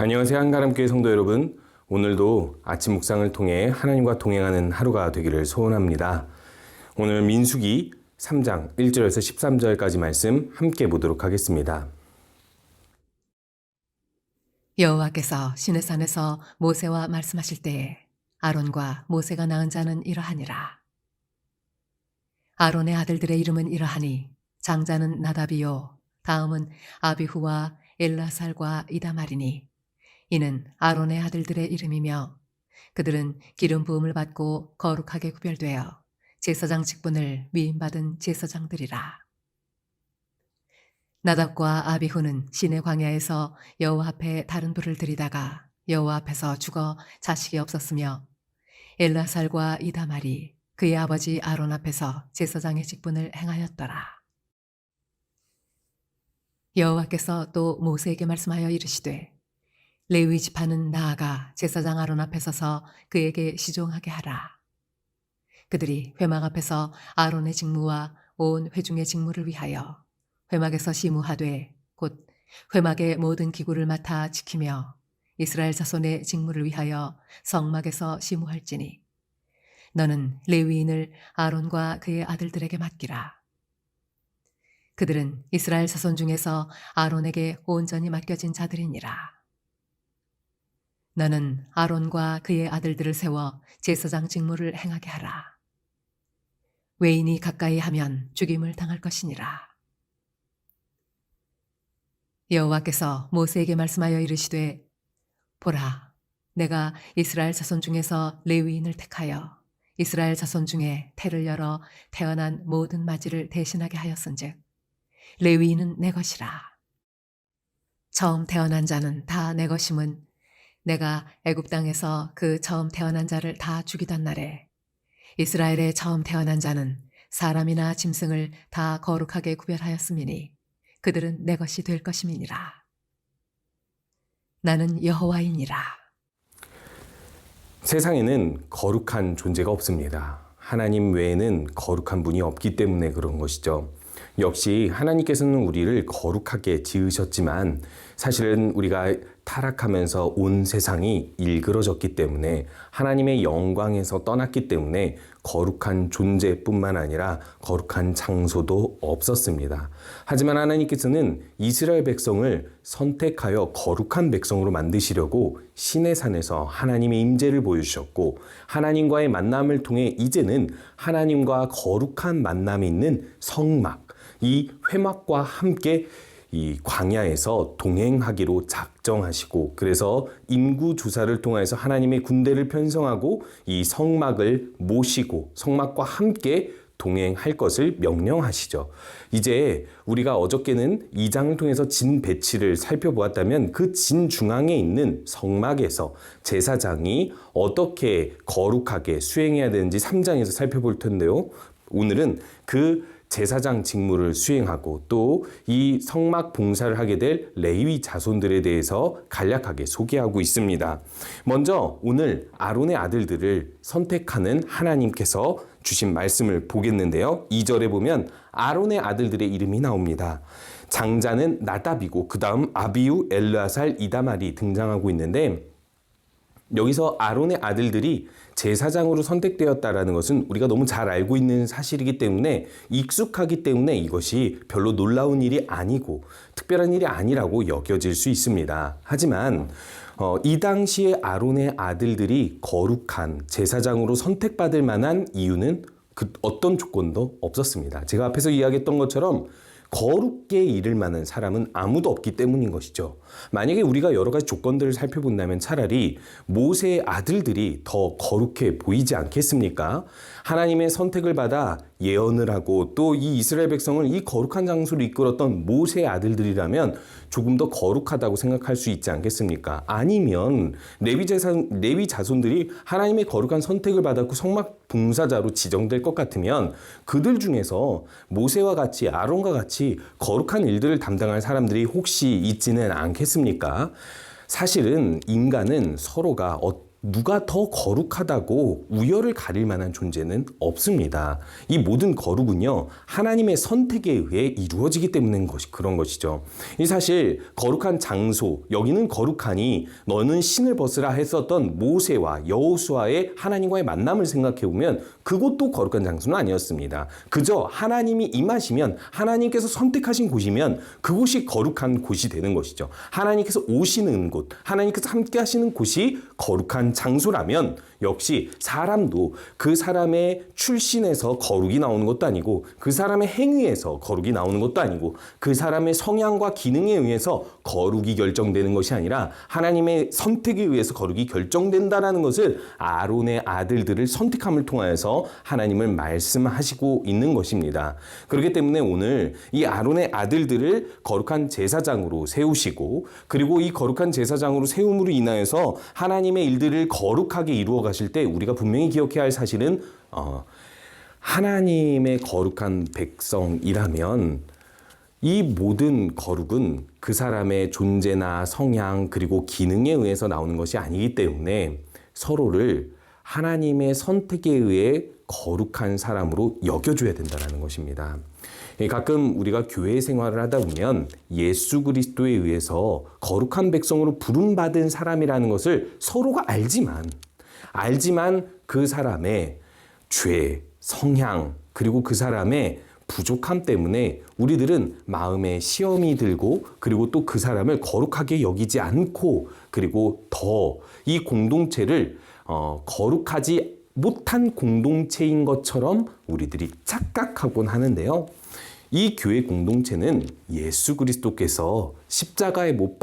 안녕하세요. 한가람교회 성도 여러분. 오늘도 아침 묵상을 통해 하나님과 동행하는 하루가 되기를 소원합니다. 오늘 민수기 3장 1절에서 13절까지 말씀 함께 보도록 하겠습니다. 여호와께서 시내산에서 모세와 말씀하실 때에 아론과 모세가 낳은 자는 이러하니라. 아론의 아들들의 이름은 이러하니 장자는 나답이요 다음은 아비후와 엘라살과 이다말이니 이는 아론의 아들들의 이름이며 그들은 기름 부음을 받고 거룩하게 구별되어 제사장 직분을 위임받은 제사장들이라. 나답과 아비후는 시내 광야에서 여호와 앞에 다른 불을 들이다가 여호와 앞에서 죽어 자식이 없었으며 엘라살과 이다말이 그의 아버지 아론 앞에서 제사장의 직분을 행하였더라. 여호와께서 또 모세에게 말씀하여 이르시되 레위 지파는 나아가 제사장 아론 앞에 서서 그에게 시종하게 하라. 그들이 회막 앞에서 아론의 직무와 온 회중의 직무를 위하여 회막에서 시무하되 곧 회막의 모든 기구를 맡아 지키며 이스라엘 자손의 직무를 위하여 성막에서 시무할지니 너는 레위인을 아론과 그의 아들들에게 맡기라. 그들은 이스라엘 자손 중에서 아론에게 온전히 맡겨진 자들이니라. 너는 아론과 그의 아들들을 세워 제사장 직무를 행하게 하라. 외인이 가까이 하면 죽임을 당할 것이니라. 여호와께서 모세에게 말씀하여 이르시되 보라, 내가 이스라엘 자손 중에서 레위인을 택하여 이스라엘 자손 중에 태를 열어 태어난 모든 맞이를 대신하게 하였은즉 레위인은 내 것이라. 처음 태어난 자는 다 내 것임은 내가 애굽 땅에서 그 처음 태어난 자를 다 죽이던 날에 이스라엘의 처음 태어난 자는 사람이나 짐승을 다 거룩하게 구별하였음이니 그들은 내 것이 될 것임이니라. 나는 여호와이니라. 세상에는 거룩한 존재가 없습니다. 하나님 외에는 거룩한 분이 없기 때문에 그런 것이죠. 역시 하나님께서는 우리를 거룩하게 지으셨지만 사실은 우리가 타락하면서 온 세상이 일그러졌기 때문에 하나님의 영광에서 떠났기 때문에 거룩한 존재뿐만 아니라 거룩한 장소도 없었습니다. 하지만 하나님께서는 이스라엘 백성을 선택하여 거룩한 백성으로 만드시려고 시내산에서 하나님의 임재를 보여주셨고 하나님과의 만남을 통해 이제는 하나님과 거룩한 만남이 있는 성막, 이 회막과 함께 이 광야에서 동행하기로 작정하시고 그래서 인구 조사를 통해서 하나님의 군대를 편성하고 이 성막을 모시고 성막과 함께 동행할 것을 명령하시죠. 이제 우리가 어저께는 2장을 통해서 진 배치를 살펴보았다면 그 진 중앙에 있는 성막에서 제사장이 어떻게 거룩하게 수행해야 되는지 3장에서 살펴볼 텐데요. 오늘은 그 제사장 직무를 수행하고 또 이 성막 봉사를 하게 될 레위 자손들에 대해서 간략하게 소개하고 있습니다. 먼저 오늘 아론의 아들들을 선택하는 하나님께서 주신 말씀을 보겠는데요. 2절에 보면 아론의 아들들의 이름이 나옵니다. 장자는 나답이고 그 다음 아비우, 엘르아살, 이다말이 등장하고 있는데 여기서 아론의 아들들이 제사장으로 선택되었다라는 것은 우리가 너무 잘 알고 있는 사실이기 때문에 익숙하기 때문에 이것이 별로 놀라운 일이 아니고 특별한 일이 아니라고 여겨질 수 있습니다. 하지만 이 당시에 아론의 아들들이 거룩한 제사장으로 선택받을 만한 이유는 그 어떤 조건도 없었습니다. 제가 앞에서 이야기했던 것처럼 거룩게 이를 만한 사람은 아무도 없기 때문인 것이죠. 만약에 우리가 여러 가지 조건들을 살펴본다면 차라리 모세의 아들들이 더 거룩해 보이지 않겠습니까? 하나님의 선택을 받아 예언을 하고 또 이 이스라엘 백성을 이 거룩한 장소로 이끌었던 모세의 아들들이라면 조금 더 거룩하다고 생각할 수 있지 않겠습니까? 아니면 레위 자손들이 하나님의 거룩한 선택을 받았고 성막 봉사자로 지정될 것 같으면 그들 중에서 모세와 같이 아론과 같이 거룩한 일들을 담당할 사람들이 혹시 있지는 않겠습니까? 사실은 인간은 서로가 누가 더 거룩하다고 우열을 가릴 만한 존재는 없습니다. 이 모든 거룩은요, 하나님의 선택에 의해 이루어지기 때문에 그런 것이죠. 이 사실 거룩한 장소, 여기는 거룩하니 너는 신을 벗으라 했었던 모세와 여호수아의 하나님과의 만남을 생각해 보면 그곳도 거룩한 장소는 아니었습니다. 그저 하나님이 임하시면, 하나님께서 선택하신 곳이면 그곳이 거룩한 곳이 되는 것이죠. 하나님께서 오시는 곳, 하나님께서 함께 하시는 곳이 거룩한 장소라면 역시 사람도 그 사람의 출신에서 거룩이 나오는 것도 아니고, 그 사람의 행위에서 거룩이 나오는 것도 아니고, 그 사람의 성향과 기능에 의해서 거룩이 결정되는 것이 아니라 하나님의 선택에 의해서 거룩이 결정된다라는 것을 아론의 아들들을 선택함을 통하여서 하나님을 말씀하시고 있는 것입니다. 그렇기 때문에 오늘 이 아론의 아들들을 거룩한 제사장으로 세우시고, 그리고 이 거룩한 제사장으로 세움으로 인하여서 하나님의 일들을 거룩하게 이루어 가실 때 우리가 분명히 기억해야 할 사실은 하나님의 거룩한 백성이라면 이 모든 거룩은 그 사람의 존재나 성향 그리고 기능에 의해서 나오는 것이 아니기 때문에 서로를 하나님의 선택에 의해 거룩한 사람으로 여겨줘야 된다는 것입니다. 가끔 우리가 교회 생활을 하다 보면 예수 그리스도에 의해서 거룩한 백성으로 부름받은 사람이라는 것을 서로가 알지만 그 사람의 죄, 성향, 그리고 그 사람의 부족함 때문에 우리들은 마음에 시험이 들고, 그리고 또 그 사람을 거룩하게 여기지 않고, 그리고 더 이 공동체를 거룩하지 못한 공동체인 것처럼 우리들이 착각하곤 하는데요. 이 교회 공동체는 예수 그리스도께서 십자가에 못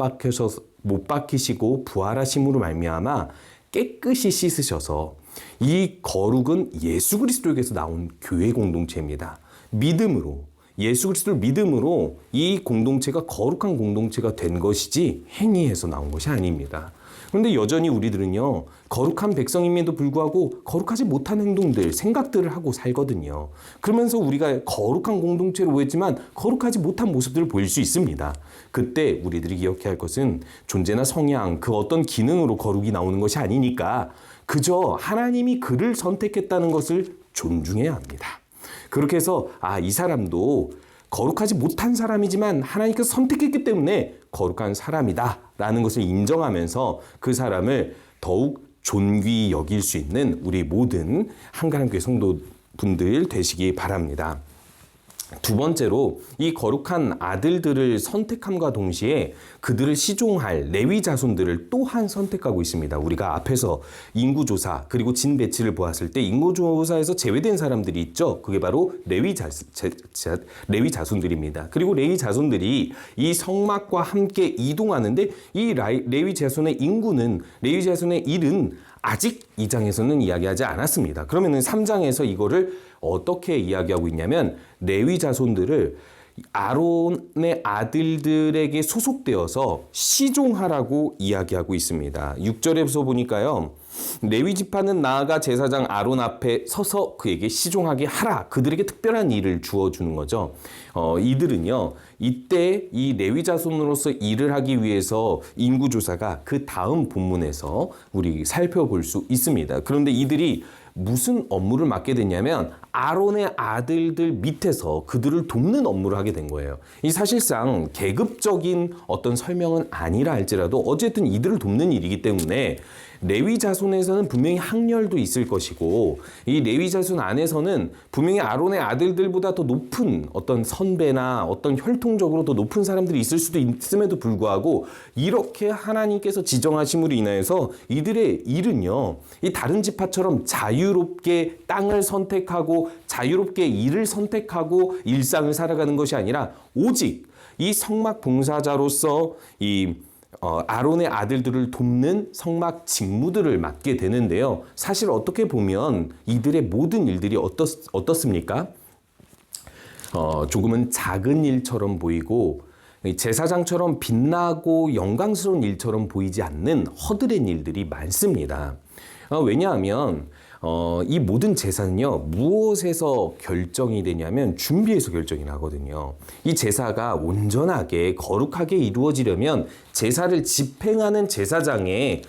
박히시고 부활하심으로 말미암아 깨끗이 씻으셔서, 이 거룩은 예수 그리스도에게서 나온 교회 공동체입니다. 믿음으로, 예수 그리스도를 믿음으로 이 공동체가 거룩한 공동체가 된 것이지 행위에서 나온 것이 아닙니다. 그런데 여전히 우리들은요, 거룩한 백성임에도 불구하고 거룩하지 못한 행동들, 생각들을 하고 살거든요. 그러면서 우리가 거룩한 공동체로 보였지만 거룩하지 못한 모습들을 보일 수 있습니다. 그때 우리들이 기억해야 할 것은 존재나 성향, 그 어떤 기능으로 거룩이 나오는 것이 아니니까 그저 하나님이 그를 선택했다는 것을 존중해야 합니다. 그렇게 해서 이 사람도 거룩하지 못한 사람이지만 하나님께서 선택했기 때문에 거룩한 사람이다 라는 것을 인정하면서 그 사람을 더욱 존귀히 여길 수 있는 우리 모든 한가람교회 성도분들 되시기 바랍니다. 두 번째로 이 거룩한 아들들을 선택함과 동시에 그들을 시종할 레위 자손들을 또한 선택하고 있습니다. 우리가 앞에서 인구조사 그리고 진배치를 보았을 때 인구조사에서 제외된 사람들이 있죠. 그게 바로 레위 자손들입니다. 그리고 레위 자손들이 이 성막과 함께 이동하는데 이 레위 자손의 인구는, 레위 자손의 일은 아직 2장에서는 이야기하지 않았습니다. 그러면은 3장에서 이거를 어떻게 이야기하고 있냐면 레위 자손들을 아론의 아들들에게 소속되어서 시종하라고 이야기하고 있습니다. 6절에서 보니까요. 레위 지파는 나아가 제사장 아론 앞에 서서 그에게 시종하게 하라. 그들에게 특별한 일을 주어주는 거죠. 이들은요. 이때 이 레위 자손으로서 일을 하기 위해서 인구조사가 그 다음 본문에서 우리 살펴볼 수 있습니다. 그런데 이들이 무슨 업무를 맡게 됐냐면 아론의 아들들 밑에서 그들을 돕는 업무를 하게 된 거예요. 이 사실상 계급적인 어떤 설명은 아니라 할지라도 어쨌든 이들을 돕는 일이기 때문에 레위 자손에서는 분명히 학렬도 있을 것이고, 이 레위 자손 안에서는 분명히 아론의 아들들보다 더 높은 어떤 선배나 어떤 혈통적으로 더 높은 사람들이 있을 수도 있음에도 불구하고 이렇게 하나님께서 지정하심으로 인하여서 이들의 일은요, 이 다른 지파처럼 자유롭게 땅을 선택하고 자유롭게 일을 선택하고 일상을 살아가는 것이 아니라 오직 이 성막 봉사자로서 이 아론의 아들들을 돕는 성막 직무들을 맡게 되는데요. 사실 어떻게 보면 이들의 모든 일들이 어떻습니까? 조금은 작은 일처럼 보이고 제사장처럼 빛나고 영광스러운 일처럼 보이지 않는 허드렛 일들이 많습니다. 왜냐하면 이 모든 제사는요, 무엇에서 결정이 되냐면 준비에서 결정이 나거든요. 이 제사가 온전하게 거룩하게 이루어지려면 제사를 집행하는 제사장의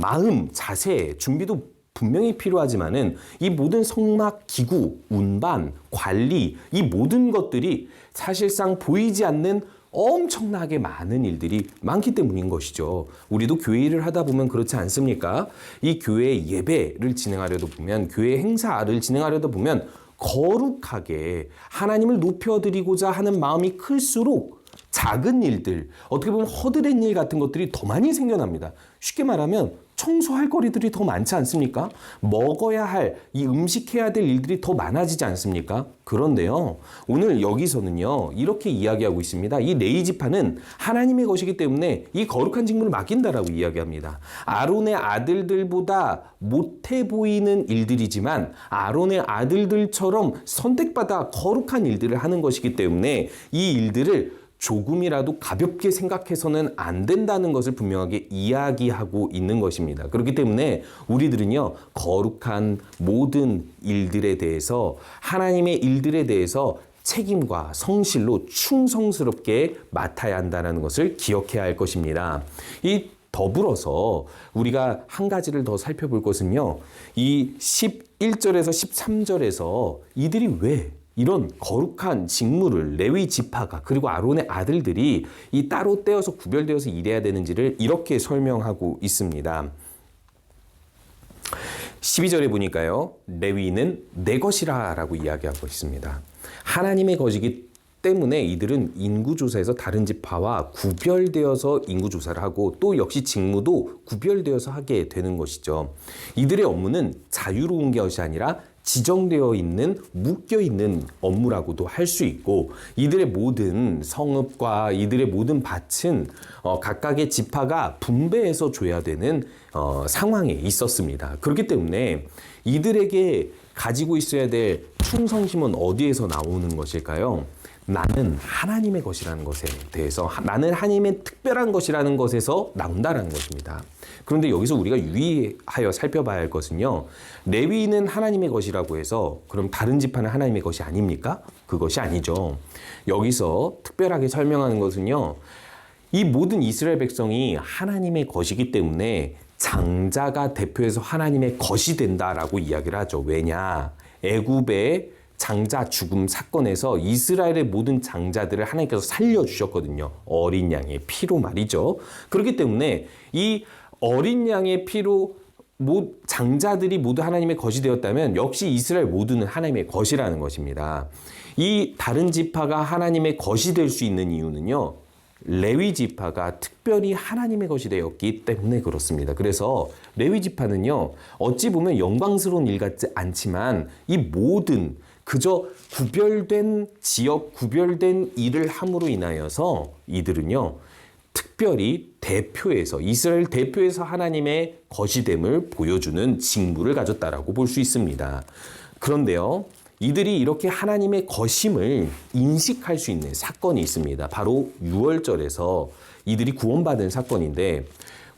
마음, 자세, 준비도 분명히 필요하지만은 이 모든 성막, 기구, 운반, 관리, 이 모든 것들이 사실상 보이지 않는 엄청나게 많은 일들이 많기 때문인 것이죠. 우리도 교회 일을 하다 보면 그렇지 않습니까? 이 교회 예배를 진행하려다 보면, 교회 행사를 진행하려다 보면 거룩하게 하나님을 높여드리고자 하는 마음이 클수록 작은 일들, 어떻게 보면 허드렛 일 같은 것들이 더 많이 생겨납니다. 쉽게 말하면 청소할 거리들이 더 많지 않습니까? 먹어야 할, 이 음식해야 될 일들이 더 많아지지 않습니까? 그런데요, 오늘 여기서는요, 이렇게 이야기하고 있습니다. 이 레위 지파는 하나님의 것이기 때문에 이 거룩한 직무를 맡긴다라고 이야기합니다. 아론의 아들들보다 못해 보이는 일들이지만 아론의 아들들처럼 선택받아 거룩한 일들을 하는 것이기 때문에 이 일들을 조금이라도 가볍게 생각해서는 안 된다는 것을 분명하게 이야기하고 있는 것입니다. 그렇기 때문에 우리들은요, 거룩한 모든 일들에 대해서, 하나님의 일들에 대해서 책임과 성실로 충성스럽게 맡아야 한다는 것을 기억해야 할 것입니다. 이 더불어서 우리가 한 가지를 더 살펴볼 것은요, 이 11절에서 13절에서 이들이 왜 이런 거룩한 직무를 레위 지파가, 그리고 아론의 아들들이 이 따로 떼어서 구별되어서 일해야 되는지를 이렇게 설명하고 있습니다. 12절에 보니까요, 레위는 내 것이라 라고 이야기하고 있습니다. 하나님의 것이기 때문에 이들은 인구조사에서 다른 지파와 구별되어서 인구조사를 하고, 또 역시 직무도 구별되어서 하게 되는 것이죠. 이들의 업무는 자유로운 것이 아니라 지정되어 있는, 묶여 있는 업무라고도 할 수 있고, 이들의 모든 성읍과 이들의 모든 밭은 각각의 지파가 분배해서 줘야 되는 상황에 있었습니다. 그렇기 때문에 이들에게 가지고 있어야 될 충성심은 어디에서 나오는 것일까요? 나는 하나님의 것이라는 것에 대해서, 나는 하나님의 특별한 것이라는 것에서 나온다는 것입니다. 그런데 여기서 우리가 유의하여 살펴봐야 할 것은요, 레위는 하나님의 것이라고 해서 그럼 다른 지파는 하나님의 것이 아닙니까? 그것이 아니죠. 여기서 특별하게 설명하는 것은요, 이 모든 이스라엘 백성이 하나님의 것이기 때문에 장자가 대표해서 하나님의 것이 된다라고 이야기를 하죠. 왜냐? 애굽의 장자 죽음 사건에서 이스라엘의 모든 장자들을 하나님께서 살려주셨거든요. 어린 양의 피로 말이죠. 그렇기 때문에 이 어린 양의 피로 장자들이 모두 하나님의 것이 되었다면 역시 이스라엘 모두는 하나님의 것이라는 것입니다. 이 다른 지파가 하나님의 것이 될 수 있는 이유는요, 레위 지파가 특별히 하나님의 것이 되었기 때문에 그렇습니다. 그래서 레위 지파는요, 어찌 보면 영광스러운 일 같지 않지만 이 모든 그저 구별된 지역, 구별된 일을 함으로 인하여서 이들은요, 특별히 대표에서, 이스라엘 대표에서 하나님의 것이됨을 보여주는 직무를 가졌다라고 볼 수 있습니다. 그런데요, 이들이 이렇게 하나님의 것임을 인식할 수 있는 사건이 있습니다. 바로 6월절에서 이들이 구원받은 사건인데,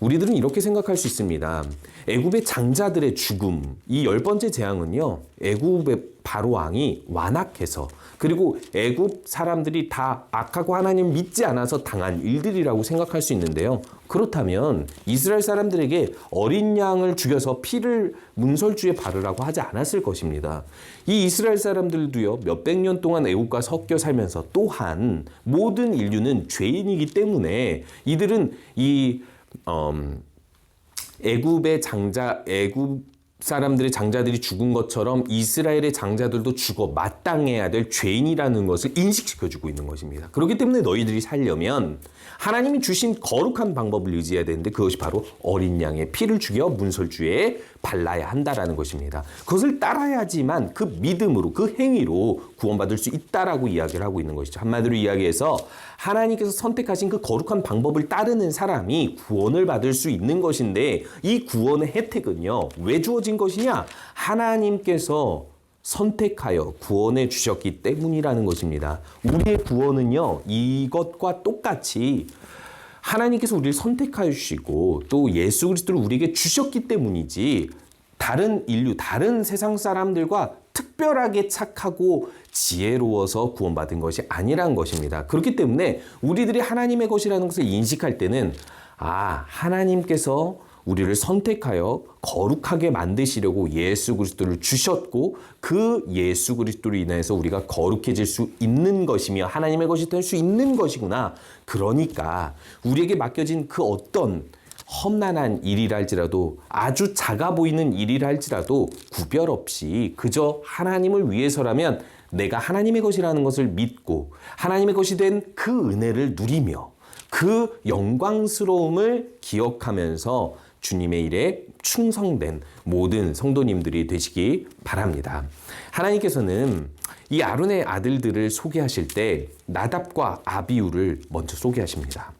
우리들은 이렇게 생각할 수 있습니다. 애굽의 장자들의 죽음, 이 10번째 재앙은요, 애굽의 바로 왕이 완악해서, 그리고 애굽 사람들이 다 악하고 하나님을 믿지 않아서 당한 일들이라고 생각할 수 있는데요. 그렇다면 이스라엘 사람들에게 어린 양을 죽여서 피를 문설주에 바르라고 하지 않았을 것입니다. 이 이스라엘 사람들도요, 몇백 년 동안 애굽과 섞여 살면서, 또한 모든 인류는 죄인이기 때문에 이들은 이 애굽의 애굽 사람들의 장자들이 죽은 것처럼 이스라엘의 장자들도 죽어 마땅해야 될 죄인이라는 것을 인식시켜주고 있는 것입니다. 그렇기 때문에 너희들이 살려면 하나님이 주신 거룩한 방법을 의지해야 되는데, 그것이 바로 어린 양의 피를 죽여 문설주에 발라야 한다라는 것입니다. 그것을 따라야지만 그 믿음으로, 그 행위로 구원받을 수 있다라고 이야기를 하고 있는 것이죠. 한마디로 이야기해서 하나님께서 선택하신 그 거룩한 방법을 따르는 사람이 구원을 받을 수 있는 것인데, 이 구원의 혜택은요, 왜 주어진 것이냐? 하나님께서 선택하여 구원해 주셨기 때문이라는 것입니다. 우리의 구원은요, 이것과 똑같이 하나님께서 우리를 선택하여 주시고 또 예수 그리스도를 우리에게 주셨기 때문이지, 다른 인류, 다른 세상 사람들과 특별하게 착하고 지혜로워서 구원받은 것이 아니란 것입니다. 그렇기 때문에 우리들이 하나님의 것이라는 것을 인식할 때는, 하나님께서 우리를 선택하여 거룩하게 만드시려고 예수 그리스도를 주셨고 그 예수 그리스도로 인해서 우리가 거룩해질 수 있는 것이며 하나님의 것이 될 수 있는 것이구나. 그러니까 우리에게 맡겨진 그 어떤 험난한 일이라 할지라도 아주 작아 보이는 일이라 할지라도 구별 없이 그저 하나님을 위해서라면 내가 하나님의 것이라는 것을 믿고 하나님의 것이 된 그 은혜를 누리며 그 영광스러움을 기억하면서 주님의 일에 충성된 모든 성도님들이 되시기 바랍니다. 하나님께서는 이 아론의 아들들을 소개하실 때 나답과 아비후를 먼저 소개하십니다.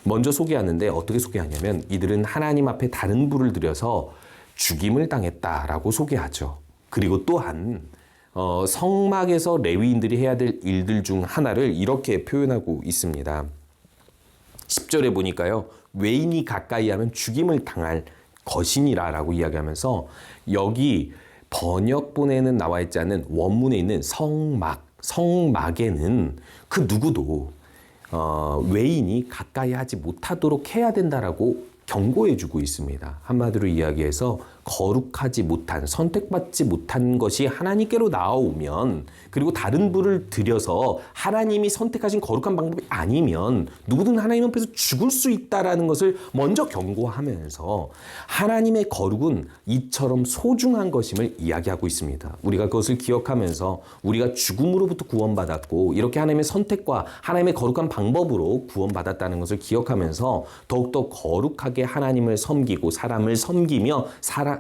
먼저 소개하는데 어떻게 소개하냐면 이들은 하나님 앞에 다른 불을 들여서 죽임을 당했다라고 소개하죠. 그리고 또한 성막에서 레위인들이 해야 될 일들 중 하나를 이렇게 표현하고 있습니다. 10절에 보니까요. 외인이 가까이 하면 죽임을 당할 것이니라 라고 이야기하면서 여기 번역본에는 나와 있지 않은 원문에 있는 성막에는 그 누구도 외인이 가까이 하지 못하도록 해야 된다라고 경고해주고 있습니다. 한마디로 이야기해서 거룩하지 못한, 선택받지 못한 것이 하나님께로 나오면 그리고 다른 불을 들여서 하나님이 선택하신 거룩한 방법이 아니면 누구든 하나님 앞에서 죽을 수 있다라는 것을 먼저 경고하면서 하나님의 거룩은 이처럼 소중한 것임을 이야기하고 있습니다. 우리가 그것을 기억하면서 우리가 죽음으로부터 구원받았고 이렇게 하나님의 선택과 하나님의 거룩한 방법으로 구원받았다는 것을 기억하면서 더욱더 거룩하게 하나님을 섬기고 사람을 섬기며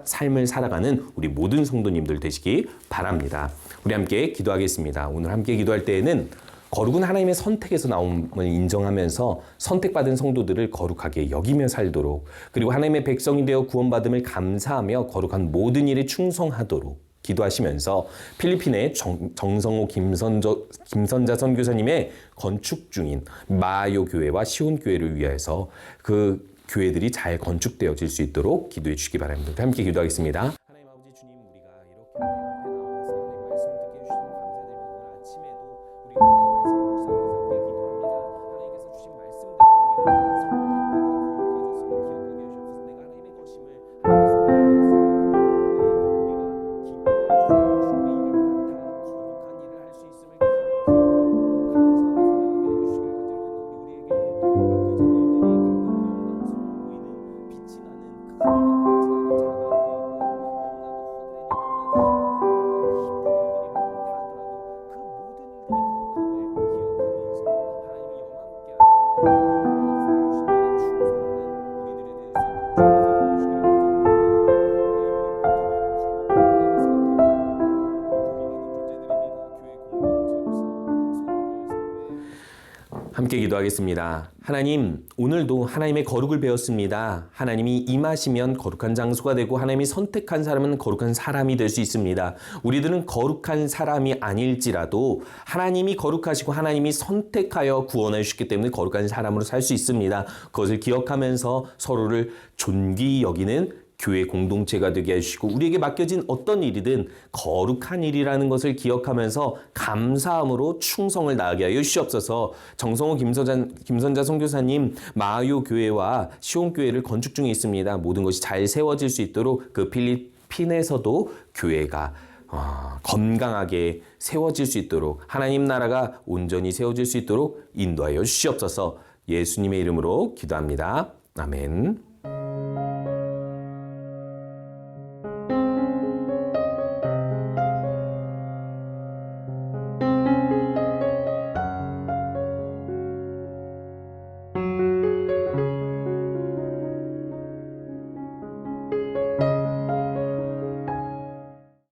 삶을 살아가는 우리 모든 성도님들 되시기 바랍니다. 우리 함께 기도하겠습니다. 오늘 함께 기도할 때에는 거룩은 하나님의 선택에서 나옴을 인정하면서 선택받은 성도들을 거룩하게 여기며 살도록 그리고 하나님의 백성이 되어 구원받음을 감사하며 거룩한 모든 일에 충성하도록 기도하시면서 필리핀의 정성호 김선자 선교사님의 건축 중인 마요 교회와 시온 교회를 위해서 그 교회들이 잘 건축되어질 수 있도록 기도해 주시기 바랍니다. 함께 기도하겠습니다. 하나님 아버지 주님, 우리가 이렇게 하나님 앞에 나와서 하나님 말씀 듣게 해주셔서 감사드리며 오늘 아침에도 우리가 하나님 말씀을 묵상하면서 함께 기도합니다. 하나님께서 주신 말씀대로 우리가 선택받아 거룩하셨음을 기억하게 하셔서 내가 하나님의 것임을 하나님의 소유가 되었음을 우리가 기뻐하시고 주님의 일을 맡아 거룩한 일을 할 수 있음을 기억하고 감사하며 살아가게 해주시길 간절히 우리에게 맡겨진 일들이 빛이 나는 그 함께 기도하겠습니다. 하나님, 오늘도 하나님의 거룩을 배웠습니다. 하나님이 임하시면 거룩한 장소가 되고 하나님이 선택한 사람은 거룩한 사람이 될 수 있습니다. 우리들은 거룩한 사람이 아닐지라도 하나님이 거룩하시고 하나님이 선택하여 구원해 주셨기 때문에 거룩한 사람으로 살 수 있습니다. 그것을 기억하면서 서로를 존귀히 여기는 교회 공동체가 되게 해주시고 우리에게 맡겨진 어떤 일이든 거룩한 일이라는 것을 기억하면서 감사함으로 충성을 다하게 하여 주시옵소서. 정성호 김선자 선교사님 마요 교회와 시온 교회를 건축 중에 있습니다. 모든 것이 잘 세워질 수 있도록 그 필리핀에서도 교회가 건강하게 세워질 수 있도록 하나님 나라가 온전히 세워질 수 있도록 인도하여 주시옵소서. 예수님의 이름으로 기도합니다. 아멘.